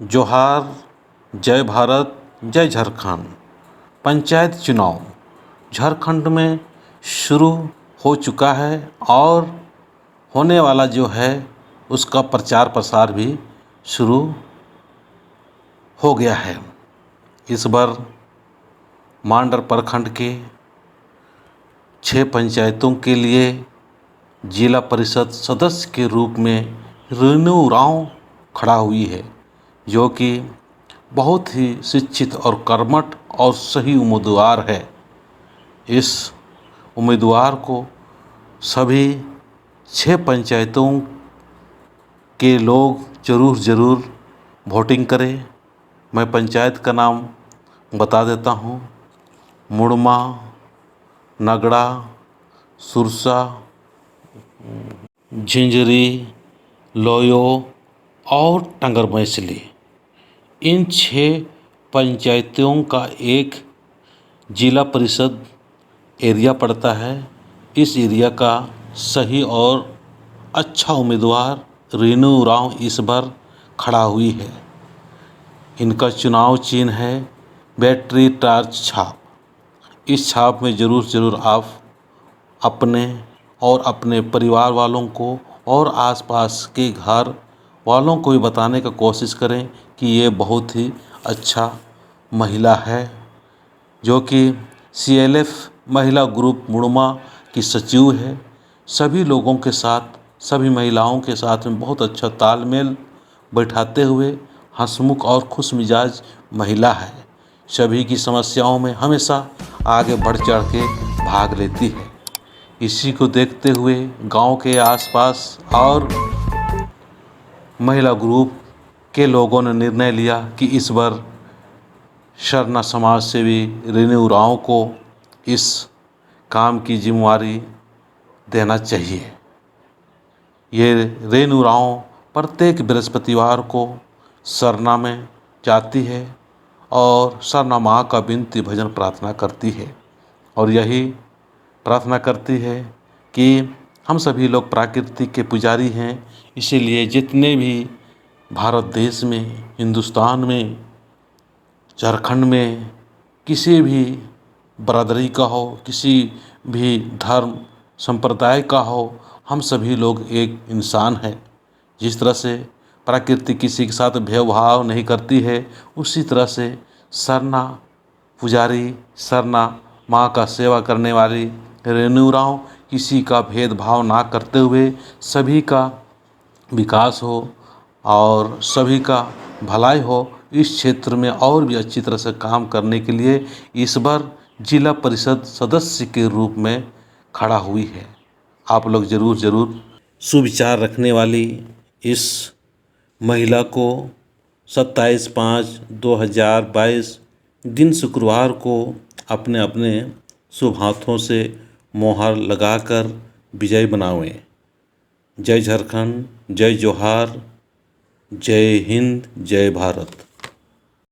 जोहार, जय भारत, जय झारखंड। पंचायत चुनाव झारखंड में शुरू हो चुका है और होने वाला जो है उसका प्रचार प्रसार भी शुरू हो गया है। इस बार मांडर प्रखंड के 6 पंचायतों के लिए जिला परिषद सदस्य के रूप में रेणु उरांव खड़ा हुई है, जो कि बहुत ही शिक्षित और कर्मठ और सही उम्मीदवार है। इस उम्मीदवार को सभी 6 पंचायतों के लोग ज़रूर वोटिंग करें। मैं पंचायत का नाम बता देता हूँ: मुड़मा, नगड़ा, सुरसा, झिंझरी, लोयो और टंगरमैसली। इन 6 पंचायतों का एक जिला परिषद एरिया पड़ता है। इस एरिया का सही और अच्छा उम्मीदवार रेणु उरांव इस बार खड़ा हुई है। इनका चुनाव चिन्ह है बैटरी टार्च छाप। इस छाप में ज़रूर आप अपने और अपने परिवार वालों को और आसपास के घर वालों को भी बताने का कोशिश करें कि ये बहुत ही अच्छा महिला है, जो कि CLF महिला ग्रुप मुड़मा की सचिव है। सभी लोगों के साथ, सभी महिलाओं के साथ में बहुत अच्छा तालमेल बैठाते हुए हंसमुख और खुश मिजाज महिला है। सभी की समस्याओं में हमेशा आगे बढ़ चढ़ के भाग लेती है। इसी को देखते हुए गांव के आसपास और महिला ग्रुप के लोगों ने निर्णय लिया कि इस बार सरना समाज सेवी रेणु उरांव को इस काम की जिम्मेवारी देना चाहिए। ये रेणु उरांव प्रत्येक बृहस्पतिवार को सरना में जाती है और सरना माँ का विनती भजन प्रार्थना करती है और यही प्रार्थना करती है कि हम सभी लोग प्रकृति के पुजारी हैं। इसीलिए जितने भी भारत देश में, हिंदुस्तान में, झारखंड में किसी भी बरादरी का हो, किसी भी धर्म संप्रदाय का हो, हम सभी लोग एक इंसान हैं। जिस तरह से प्रकृति किसी के साथ भेदभाव नहीं करती है, उसी तरह से सरना पुजारी, सरना माँ का सेवा करने वाली रेणु उरांव किसी का भेदभाव ना करते हुए सभी का विकास हो और सभी का भलाई हो, इस क्षेत्र में और भी अच्छी तरह से काम करने के लिए इस बार जिला परिषद सदस्य के रूप में खड़ा हुई है। आप लोग ज़रूर सुविचार रखने वाली इस महिला को 27/5/2022 दिन शुक्रवार को अपने अपने शुभ हाथों से मोहर लगाकर विजय बनावें। जय झारखंड, जय जोहार, जय हिंद, जय भारत।